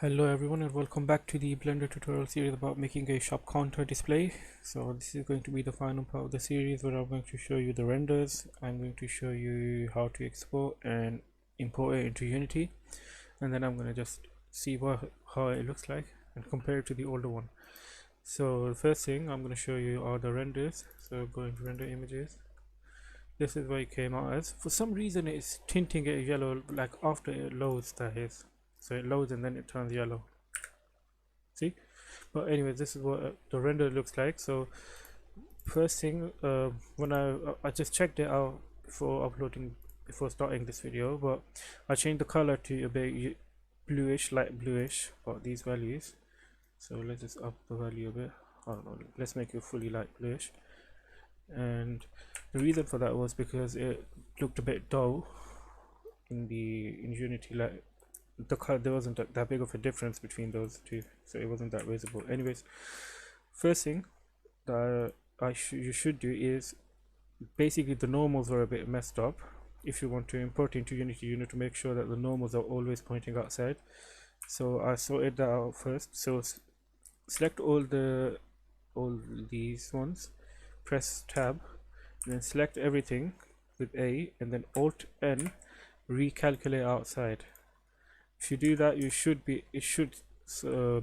Hello everyone and welcome back to the Blender tutorial series about making a shop counter display. So this is going to be the final part of the series where I'm going to show you the renders. I'm going to show you how to export and import it into Unity, and then I'm going to just see how it looks like and compare it to the older one. So the first thing I'm going to show you are the renders. So go into render images. This is what it came out as. For some reason it's tinting it yellow, like after it loads, that is. So it loads and then it turns yellow. See? But anyways, this is what the render looks like. So first thing, when I just checked it out before starting this video, but I changed the color to a bit bluish, light bluish, about these values. So let's just up the value a bit. I don't know, let's make it fully light bluish. And the reason for that was because it looked a bit dull in Unity. Like there wasn't that big of a difference between those two, so it wasn't that visible. Anyways, first thing that you should do is basically the normals were a bit messed up. If you want to import into Unity, you need to make sure that the normals are always pointing outside. So I sorted that out first. So select all these ones, press tab, and then select everything with A, and then Alt N, recalculate outside. If you do that, it should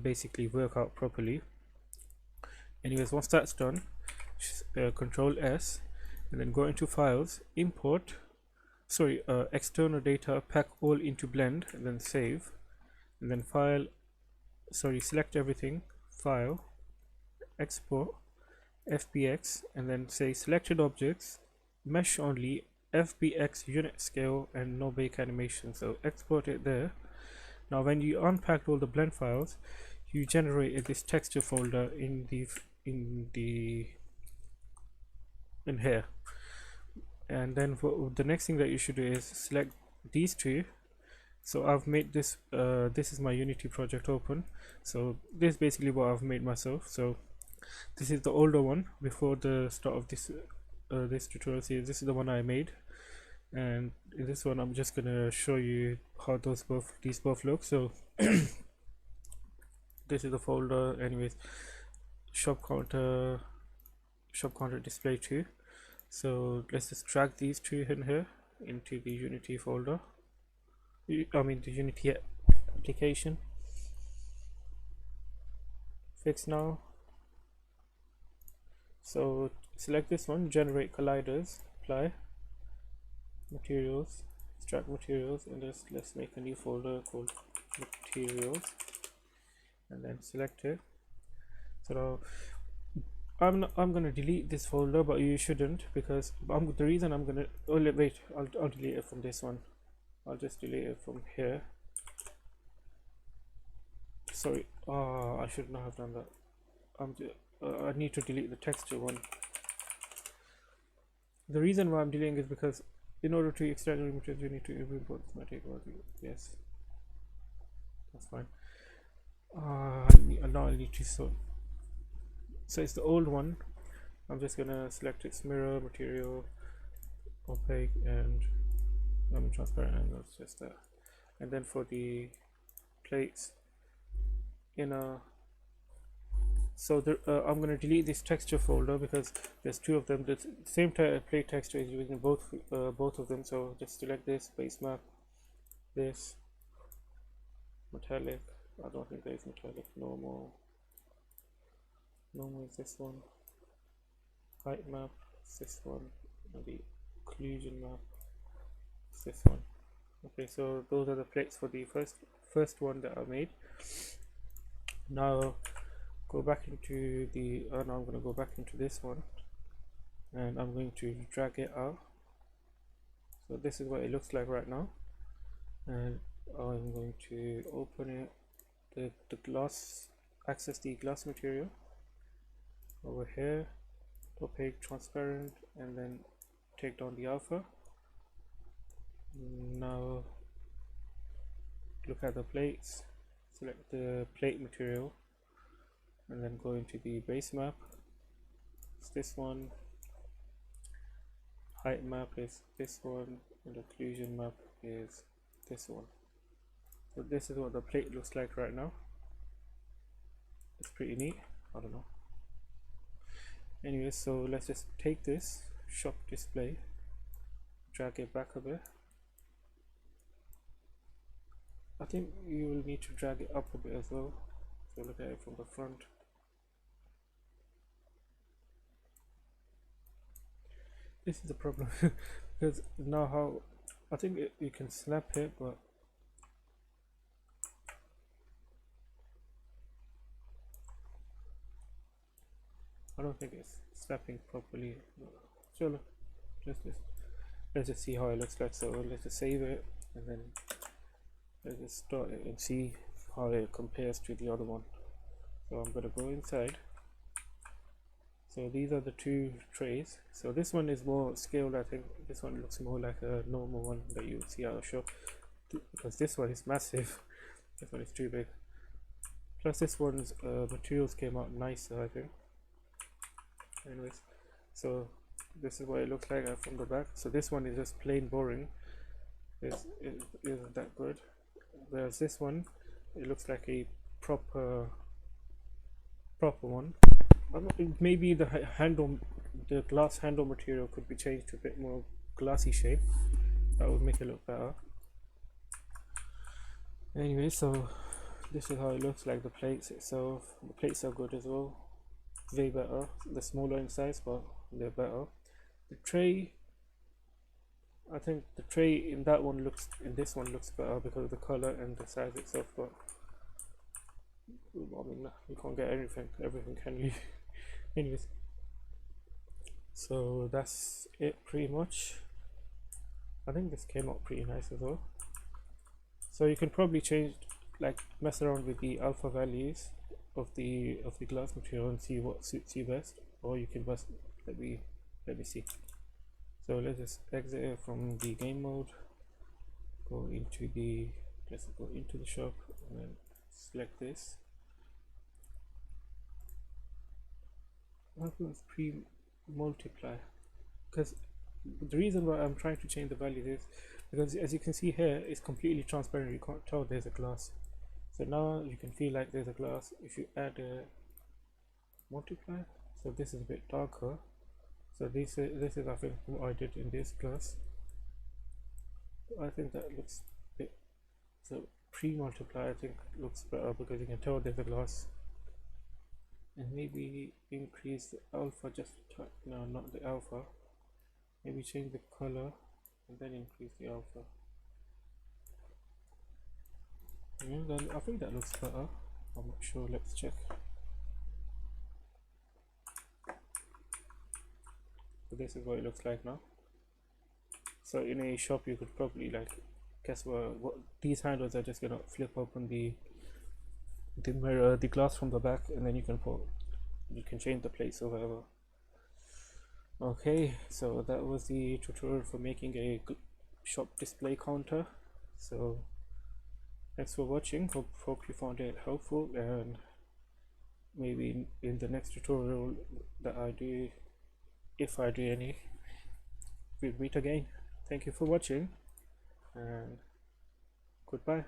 basically work out properly. Anyways, once that's done, Control S, and then go into Files, Import, external data, pack all into Blend, and then save, and then select everything, File, Export, FBX, and then say Selected Objects, Mesh Only, FBX Unit Scale, and No Bake Animation. So export it there. Now when you unpacked all the blend files, you generated this texture folder in here. And then for the next thing that you should do is select these two. So I've made this this is my Unity project open. So this is basically what I've made myself. So this is the older one before the start of this this tutorial series. This is the one I made, and in this one I'm just gonna show you how these both look. So this is the folder. Anyways, shop counter display 2. So let's just drag these two in here into the Unity folder. I mean the Unity application. Fix now. So select this one, generate colliders, apply, materials, extract materials, and let's make a new folder called materials, and then select it. So I'm gonna delete this folder, but you shouldn't, because the reason I'm gonna wait, I'll delete it from this one. I'll just delete it from here. Sorry, I should not have done that. I need to delete the texture one. The reason why I'm deleting is because in order to extract the images, you need to import this material. Yes, that's fine. Now I need to so it's the old one. I'm just gonna select its mirror, material, opaque, and transparent angles, just that. And then for the plates, inner. So I'm going to delete this texture folder because there's two of them. The same plate texture is using both of them. So just select this base map, this metallic. I don't think there is metallic. Normal is this one. Height map is this one, and the occlusion map is this one. Okay, so those are the plates for the first one that I made. Now go back into the now I'm going to go back into this one, and I'm going to drag it out. So this is what it looks like right now, and I'm going to open it, the glass, access the glass material over here, opaque, transparent, and then take down the alpha. Now look at the plates, select the plate material, and then go into the base map. It's this one, height map is this one, and the occlusion map is this one. So this is what the plate looks like right now. It's pretty neat. I don't know. Anyway, so let's just take this shop display, drag it back a bit. I think you will need to drag it up a bit as well. So look at it from the front. This is the problem because now how I think you can snap it, but I don't think it's snapping properly. So look, let's just see how it looks like. So let's just save it and then let's just start it and see how it compares to the other one. So I'm gonna go inside. So these are the two trays. So this one is more scaled. I think this one looks more like a normal one that you see at a shop, because this one is massive. This one is too big. Plus this one's materials came out nicer, I think. Anyways, so this is what it looks like from the back. So this one is just plain boring. Isn't that good. Whereas this one, it looks like a proper one. Maybe the handle, the glass handle material could be changed to a bit more glassy shape. That would make it look better. Anyway, so this is how it looks like. The plates itself, the plates are good as well, way better. They're smaller in size, but they're better. The tray, I think the tray in that one looks, in this one looks better because of the color and the size itself. But I mean, you can't get everything can you? Anyways, so that's it pretty much. I think this came out pretty nice as well. So you can probably change, like mess around with the alpha values of the glass material and see what suits you best, or you can just let me see. So let's just exit it from the game mode, go into the, let's go into the shop and then select this. Happens pre-multiply, because the reason why I'm trying to change the values is because, as you can see here, it's completely transparent. You can't tell there's a glass. So now you can feel like there's a glass. If you add a multiply, so this is a bit darker. So this is I think what I did in this glass. I think that looks a bit, so pre-multiply I think looks better because you can tell there's a glass. And maybe increase the alpha just no, not the alpha. Maybe change the color and then increase the alpha. Yeah, then I think that looks better. I'm not sure. Let's check. So this is what it looks like now. So in a shop, you could probably like guess what these handles are just gonna flip open the mirror, the glass from the back, and then you can change the place or whatever. Okay, so that was the tutorial for making a shop display counter. So thanks for watching. Hope you found it helpful, and maybe in the next tutorial that I do, if I do any, we'll meet again. Thank you for watching and goodbye.